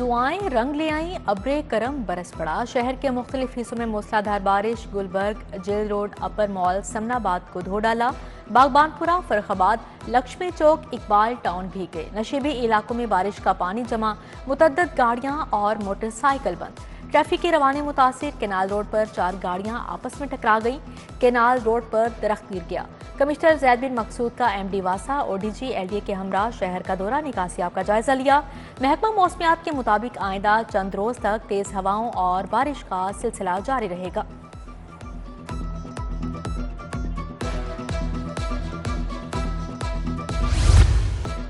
दुआएं रंग ले आई, अब्रे करम बरस पड़ा। शहर के मुख्तलिफ हिस्सों में मूसलाधार बारिश गुलबर्ग, जेल रोड, अपर मॉल, समनाबाद को धो डाला। बागबानपुरा, फर्रुखाबाद, लक्ष्मी चौक, इकबाल टाउन भीगे। नशीबी इलाकों में बारिश का पानी जमा, मुतअद्दिद गाड़ियां और मोटरसाइकिल बंद। ट्रैफिक के रवाने मुतासिर। केनाल रोड पर 4 गाड़ियां आपस में टकरा गईं। केनाल रोड पर दरख्त गिर गया। कमिश्नर जैद बिन मकसूद का एमडी वासा और डीजी एलडीए के हमरा शहर का दौरा निकासियाब का जायजा लिया। महकमा मौसमियात के मुताबिक आइंदा चंद रोज तक तेज हवाओं और बारिश का सिलसिला जारी रहेगा।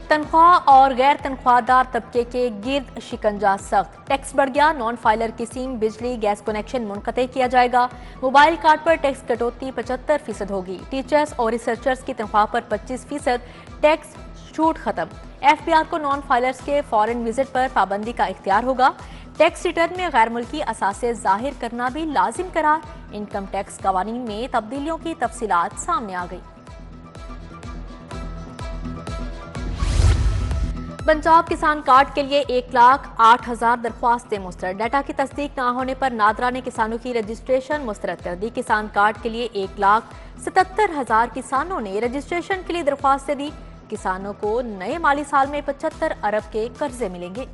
तनख्वाह और गैर तनख्वाहदार तबके के गिर्द शिकंजा सख्त। टैक्स बढ़ गया, नॉन फाइलर की सिम, बिजली, गैस कनेक्शन मुनक़ते किया जाएगा। मोबाइल कार्ड पर टैक्स कटौती 75% होगी। टीचर्स और रिसर्चर्स की तनख्वाह पर 25% टैक्स छूट खत्म। एफबीआर को नॉन फाइलर्स के फॉरेन विजिट पर पाबंदी का इख्तियार होगा। टैक्स रिटर्न में गैर मुल्की असासे जाहिर करना भी लाजिम करार। इनकम टैक्स कवानीन में तब्दीलियों की तफसीलात सामने आ गई। पंजाब किसान कार्ड के लिए 1,08,000 दरख्वास्तें मुस्तरद। डाटा की तस्दीक न होने पर नादरा ने किसानों की रजिस्ट्रेशन मुस्तरद कर दी। किसान कार्ड के लिए 1,77,000 किसानों ने रजिस्ट्रेशन के लिए दरख्वास्तें दी। किसानों को नए माली साल में 75 अरब के कर्जे मिलेंगे।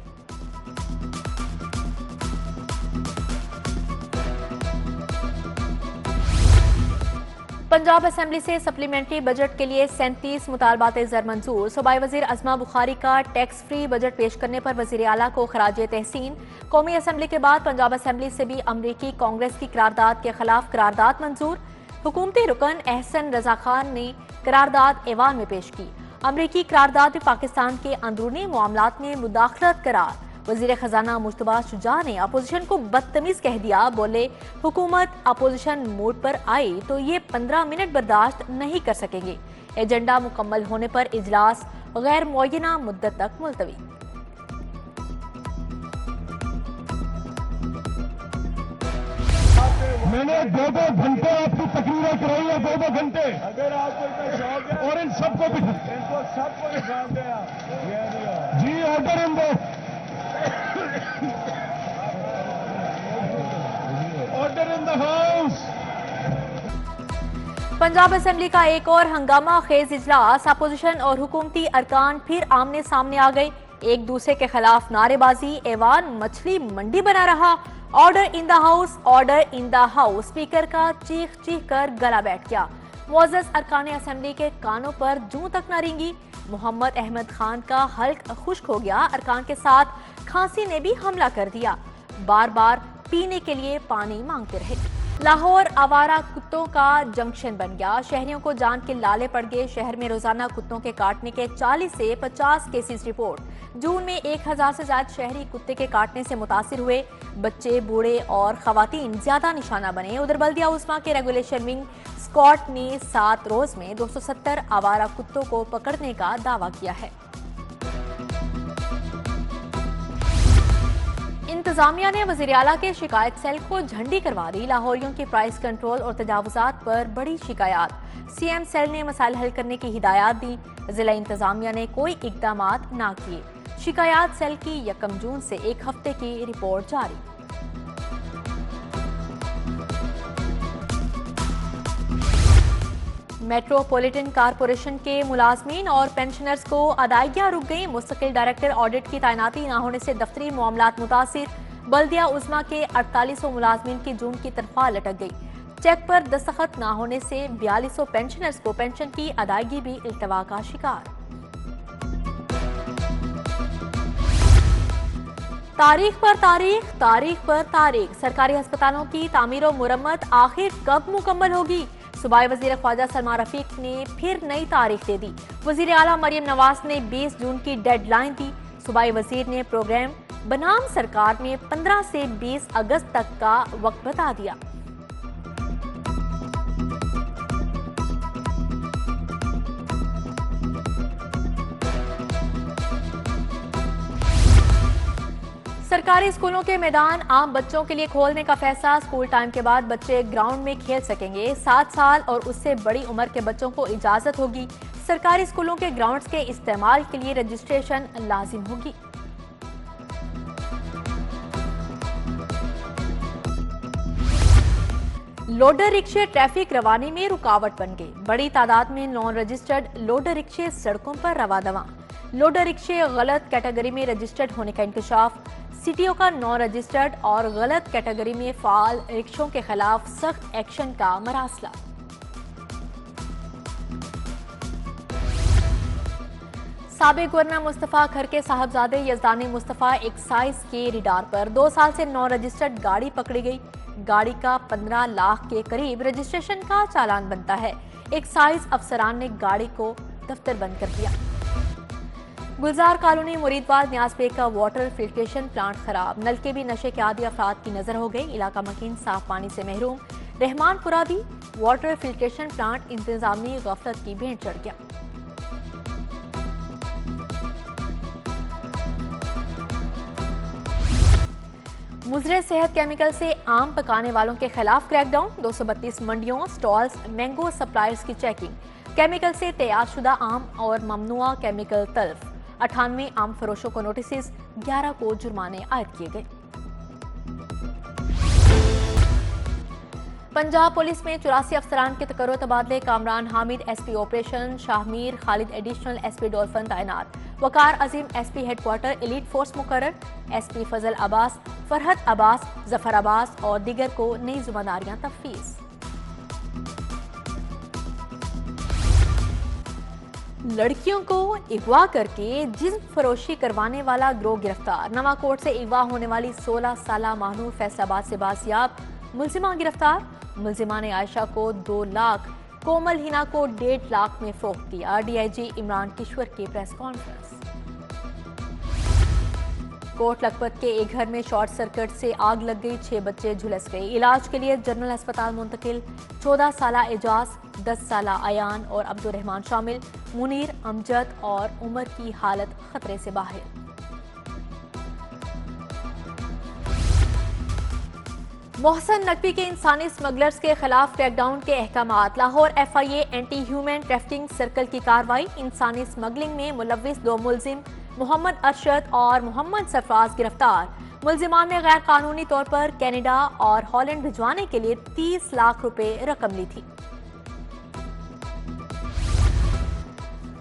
पंजाब असेंबली से सप्लीमेंट्री बजट के लिए 37 मुतालबात ज़र मंजूर। सूबाई वजीर अज़मा बुखारी का टैक्स फ्री बजट पेश करने पर वजीर आला को खराज तहसीन। कौमी असेंबली के बाद पंजाब असेंबली से भी अमरीकी कांग्रेस की करारदाद के खिलाफ करारदाद मंजूर। हुकूमती रुकन एहसन रजा खान ने करारदाद ऐवान में पेश की। अमरीकी करारदाद में पाकिस्तान के अंदरूनी मामलात में मुदाखलत करार। वजीर खजाना मुश्तबा शुजा ने अपोजिशन को बदतमीज कह दिया। बोले, हुकूमत अपोजिशन मोड पर आई तो ये 15 मिनट बर्दाश्त नहीं कर सकेंगे। एजेंडा मुकम्मल होने पर इजलास गैर मुअय्यना मुद्दत तक मुलतवी। मैंने 2-2 घंटे आपकी तकरीरें कराई है, 2-2 घंटे। अगर आपको इतना शौक है और इन सबको बिठा दें। जी ऑर्डर इन दो, order in the house. Punjab assembly का एक और हंगामा खेज इजलास। अपोजिशन और हुकूमती अरकान फिर आमने सामने आ गए। एक दूसरे के खिलाफ नारेबाजी। ऐवान मछली मंडी बना रहा। Order in the house, order in the house. Speaker का चीख चीख कर गला बैठ गया। मुअज़्ज़ज़ अरकान असेंबली के कानों पर जूं तक न रेंगी। मोहम्मद अहमद खान का हल्क खुश्क हो गया। अरकान के साथ खांसी ने भी हमला कर दिया। बार बार पीने के लिए पानी मांगते रहे। लाहौर आवारा कुत्तों का जंक्शन बन गया। शहरियों को जान के लाले पड़ गए। शहर में रोजाना कुत्तों के काटने के 40 से 50 केसेस रिपोर्ट। जून में 1000 से ज्यादा शहरी कुत्ते के काटने से मुतासिर हुए। बच्चे, बूढ़े और खवातीन ज्यादा निशाना बने। उधर बल्दिया उस्मा के रेगुलेशन विंग स्क्वाड ने 7 रोज में 270 आवारा कुत्तों को पकड़ने का दावा किया है। इंतजामिया ने वज़ीर आला के शिकायत सेल को झंडी करवा दी। लाहौरियों की प्राइस कंट्रोल और तजावुजात पर बड़ी शिकायत। सीएम सेल ने मसाइल हल करने की हिदायत दी। जिला इंतजामिया ने कोई इकदामात ना किए। शिकायत सेल की 1 जून से 1 हफ्ते की रिपोर्ट जारी। मेट्रोपॉलिटन कारपोरेशन के मुलाजमीन और पेंशनर्स को अदायगियां रुक गई। मुस्तकिल डायरेक्टर ऑडिट की तैनाती न होने से दफ्तरी मामलात मुतासिर। बल्दिया उस्मा के 4800 मुलाजमीन की जून की तनख्वाह लटक गई। चेक पर दस्तखत न होने से 4200 पेंशनर्स को पेंशन की अदायगी भी इल्तवा का शिकार। तारीख पर तारीख, तारीख पर तारीख। सरकारी अस्पतालों की तामीर और मुरम्मत आखिर कब मुकम्मल होगी? सूबाई वजीर ख्वाजा सलमान रफीक ने फिर नई तारीख दे दी। वजीर आला मरियम नवाज ने 20 जून की डेडलाइन दी। सूबाई वजीर ने प्रोग्राम बनाम सरकार में 15 से 20 अगस्त तक का वक्त बता दिया। सरकारी स्कूलों के मैदान आम बच्चों के लिए खोलने का फैसला। स्कूल टाइम के बाद बच्चे ग्राउंड में खेल सकेंगे। 7 साल और उससे बड़ी उम्र के बच्चों को इजाजत होगी। सरकारी स्कूलों के ग्राउंड्स के इस्तेमाल के लिए रजिस्ट्रेशन लाजिम होगी। लोडर रिक्शे ट्रैफिक रवानी में रुकावट बन गए। बड़ी तादाद में नॉन रजिस्टर्ड लोडर रिक्शे सड़कों पर रवा दवा। लोडर रिक्शे गलत कैटेगरी में रजिस्टर्ड होने का इंकशाफ। सीटीओ का नॉन रजिस्टर्ड और गलत कैटेगरी में फाल रिक्शों के खिलाफ सख्त एक्शन का मरासला। साबिक गवर्नर मुस्तफा खर के साहबजादे यजदानी मुस्तफा एक्साइज के रिडार पर 2 साल से नॉन रजिस्टर्ड गाड़ी पकड़ी गई। गाड़ी का 15 लाख के करीब रजिस्ट्रेशन का चालान बनता है। एक्साइज अफसरान ने गाड़ी को दफ्तर बंद कर दिया। गुलजार कॉलोनी मुरीदवाल न्यासबेग का वाटर फिल्ट्रेशन प्लांट खराब। नलके भी नशे के आदी अफराद की नजर हो गई। इलाका मकीन साफ पानी से महरूम। रहमानपुरा भी वाटर फिल्ट्रेशन प्लांट इंतजामी गफलत की भेंट चढ़ गया। मुजरे सेहत केमिकल से आम पकाने वालों के खिलाफ क्रैकडाउन। 232 मंडियों, स्टॉल्स, मैंगो सप्लायर्स की चेकिंग। केमिकल से तैयारशुदा आम और ममनुआ केमिकल तल्फ। 98 आम फरोशों को नोटिस, 11 को जुर्माने आयद किए गए। पंजाब पुलिस में 84 अफसरान के तकर्रो तबादले। Kamran Hamid SP operation, Shahmir Khalid additional SP Dolphin तैनात। Waqar Azeem SP headquarters elite force मुकर्रर। एसपी फजल अब्बास, फरहत अब्बास, जफर अब्बास और दीगर को नई जिम्मेदारियां तफवीज। लड़कियों को अगवा करके जिस्म फरोशी करवाने वाला गिरोह गिरफ्तार। नवाकोट से अगवा होने वाली 16 साला महानूर फैसलाबाद से बाजियाब। मुलजिमा गिरफ्तार। मुलजिमा ने आयशा को 2 लाख, कोमल हिना को 1.5 लाख में फरोख्त किया। डीआईजी इमरान किश्वर की प्रेस कॉन्फ्रेंस। कोट लखपत के एक घर में शॉर्ट सर्किट से आग लग गई। 6 बच्चे झुलस गए। इलाज के लिए जनरल अस्पताल मुंतकिल। 14 साला एजाज, 10 साला अयान और अब्दुर्रहमान शामिल। मुनीर, अमजद और उमर की हालत खतरे से बाहर। मोहसन नकवी के इंसानी स्मगलर्स के खिलाफ क्रैकडाउन के अहकामात। Lahore FIA anti human trafficking circle की कार्रवाई। इंसानी स्मगलिंग में मुलविस 2 मुलजिम मोहम्मद अरशद और मोहम्मद सरफराज गिरफ्तार। मुलजिमान ने गैर कानूनी तौर पर कनाडा और हॉलैंड भिजवाने के लिए 30 लाख रुपए रकम ली थी।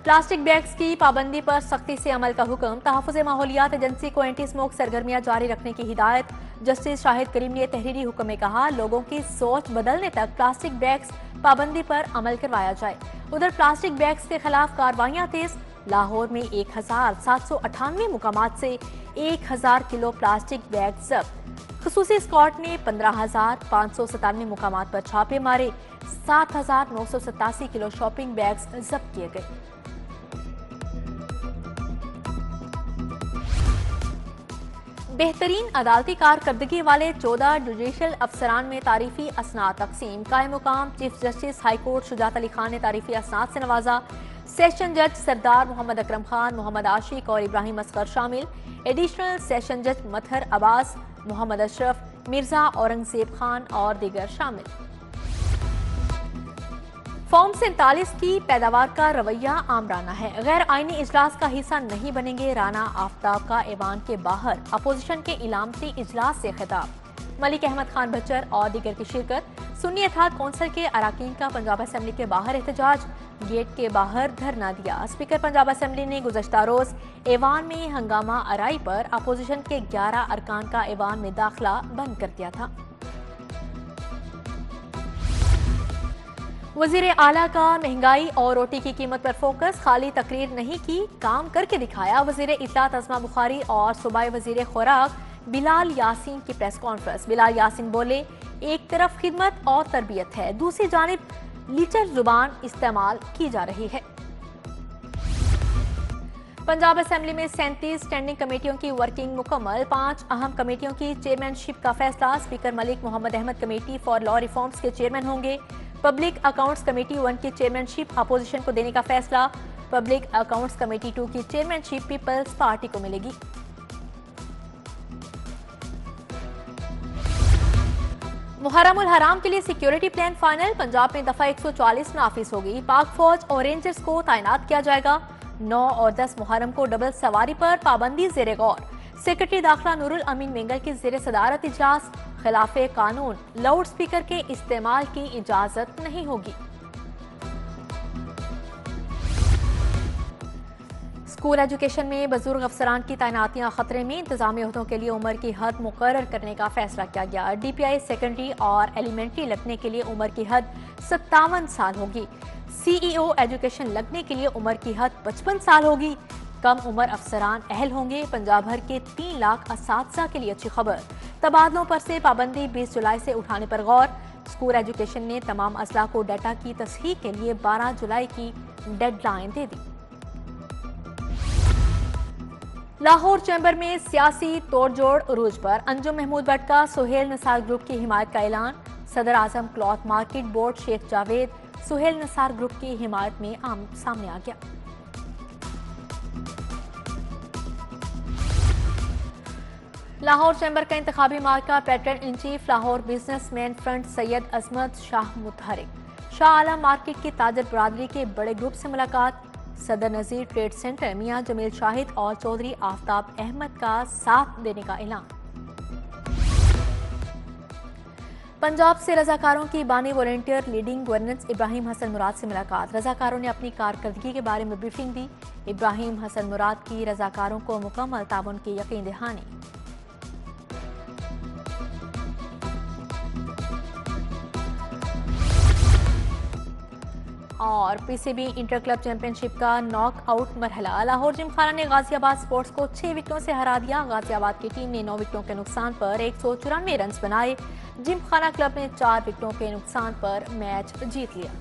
प्लास्टिक बैग्स की पाबंदी पर सख्ती से अमल का हुक्म। तहफ़्फ़ुज़ माहौलियात एजेंसी को एंटी स्मोक सरगर्मियां जारी रखने की हिदायत। जस्टिस शाहिद करीम ने तहरीरी हुक्म में कहा, लोगों की सोच बदलने तक प्लास्टिक बैग्स पाबंदी पर अमल करवाया जाए। उधर प्लास्टिक बैग्स के खिलाफ कार्रवाइयां तेज। लाहौर में 1798 मुकामात से 1000 किलो प्लास्टिक बैग जब्त। खसूसी स्क्वाड ने 15,597 मुकामात पर छापे मारे। 7,987 किलो शॉपिंग बैग्स जब्त किए गए। बेहतरीन अदालती कारकर्दगी वाले 14 जुडिशल अफसरान में तारीफी असनाद तकसीम। कायम मुकाम chief justice high court Shujaat Ali Khan ने तारीफी असनाद से नवाजा। सेशन जज सरदार मोहम्मद अकरम खान, मोहम्मद आशिक और इब्राहिम असगर शामिल। एडिशनल सेशन जज मथहर अब्बास, मोहम्मद अशरफ, मिर्जा औरंगजेब खान और दीगर शामिल। फॉर्म 47 की पैदावार का रवैया आमराना है। गैर आईनी इजलास का हिस्सा नहीं बनेंगे। राना आफ्ताब का ऐवान के बाहर अपोजिशन के इलामती इजलास से खिताब। मलिक अहमद खान बच्चर और दीगर की शिरकत। सुन्नी इत्तेहाद कौंसिल के अराकीन का पंजाब असेंबली के बाहर एहतजाज। गेट के बाहर धरना दिया। स्पीकर पंजाब असेंबली ने गुज़श्ता रोज ऐवान में हंगामा आराई पर अपोजिशन के 11 अरकान का ऐवान में दाखिला बंद कर दिया था। वजीर आला का महंगाई और रोटी की कीमत पर फोकस। खाली तकरीर नहीं की, काम करके दिखाया। वजीर इत्तलात अज़मा बुखारी और सूबाई वजीर खुराक बिलाल यासीन की प्रेस कॉन्फ्रेंस। बिलाल यासीन बोले, एक तरफ खिदमत और तरबियत है, दूसरी जानिब लीचर जुबान इस्तेमाल की जा रही है। पंजाब असेंबली में 37 स्टैंडिंग कमेटियों की वर्किंग मुकम्मल। 5 अहम कमेटियों की चेयरमैनशिप का फैसला। Speaker Malik Mohammad Ahmad committee for law reforms के चेयरमैन होंगे। पब्लिक अकाउंट्स कमेटी 1 की चेयरमैनशिप अपोजिशन को देने का फैसला। पब्लिक अकाउंट्स कमेटी 2 की चेयरमैनशिप पीपल्स पार्टी को मिलेगी। मुहर्रम उल हराम के लिए सिक्योरिटी प्लान फाइनल। पंजाब में दफा 140 नाफिज होगी। पाक फौज और रेंजर्स को तैनात किया जाएगा। 9 और 10 मुहर्रम को डबल सवारी पर पाबंदी जेरे गौर। सेक्रेटरी दाखिला नूरुल अमीन मेंगल की ज़ेर सदारत इजलास, खिलाफे कानून लाउड स्पीकर के इस्तेमाल की इजाजत नहीं होगी। स्कूल एजुकेशन में बुजुर्ग अफसरान की तैनातियां खतरे में, इंतजामी ओहदों के लिए उम्र की हद मुकर्रर करने का फैसला किया गया। DPI सेकेंडरी और एलिमेंट्री लगने के लिए उम्र की हद 57 साल होगी। CEO एजुकेशन लगने के लिए उम्र की हद 55 साल होगी। कम उम्र अफसरान अहल होंगे। पंजाब भर के 3 लाख असातिज़ा के लिए अच्छी खबर। तबादलों पर से पाबंदी 20 जुलाई से उठाने पर गौर। स्कूल एजुकेशन ने तमाम अजला को डाटा की तस्हीह के लिए 12 जुलाई की डेडलाइन दे दी। लाहौर चैम्बर में सियासी तोड़जोड़ उरूज पर, अंजुम महमूद भट्ट का सुहेल निसार ग्रुप की हिमायत का ऐलान। सदर Azam cloth market board Sheikh Javed Suhail Nisar group की हिमायत में सामने आ गया। लाहौर चैम्बर का इंतखाबी मार्का pattern in chief Lahore businessman front Syed Azmat Shah मुतहरिक। शाह आलम मार्केट की ताजर बरादरी के बड़े ग्रुप से मुलाकात। सदर नजीर ट्रेड सेंटर मियां जमील शाहिद और चौधरी आफ्ताब अहमद का साथ देने का ऐलान। पंजाब से रजाकारों की बानी volunteer leading governance Ibrahim Hasan Murad से मुलाकात। रजाकारों ने अपनी कारकर्दगी के बारे में ब्रीफिंग दी। इब्राहिम हसन मुराद की रजाकारों को मुकम्मल ताउन की यकीन दहानी। और PCB इंटर क्लब चैंपियनशिप का नॉकआउट मरहला। लाहौर जिमखाना ने गाजियाबाद स्पोर्ट्स को 6 विकेटों से हरा दिया। गाजियाबाद की टीम ने 9 विकेटों के नुकसान पर 194 रन बनाए। जिमखाना क्लब ने 4 विकेटों के नुकसान पर मैच जीत लिया।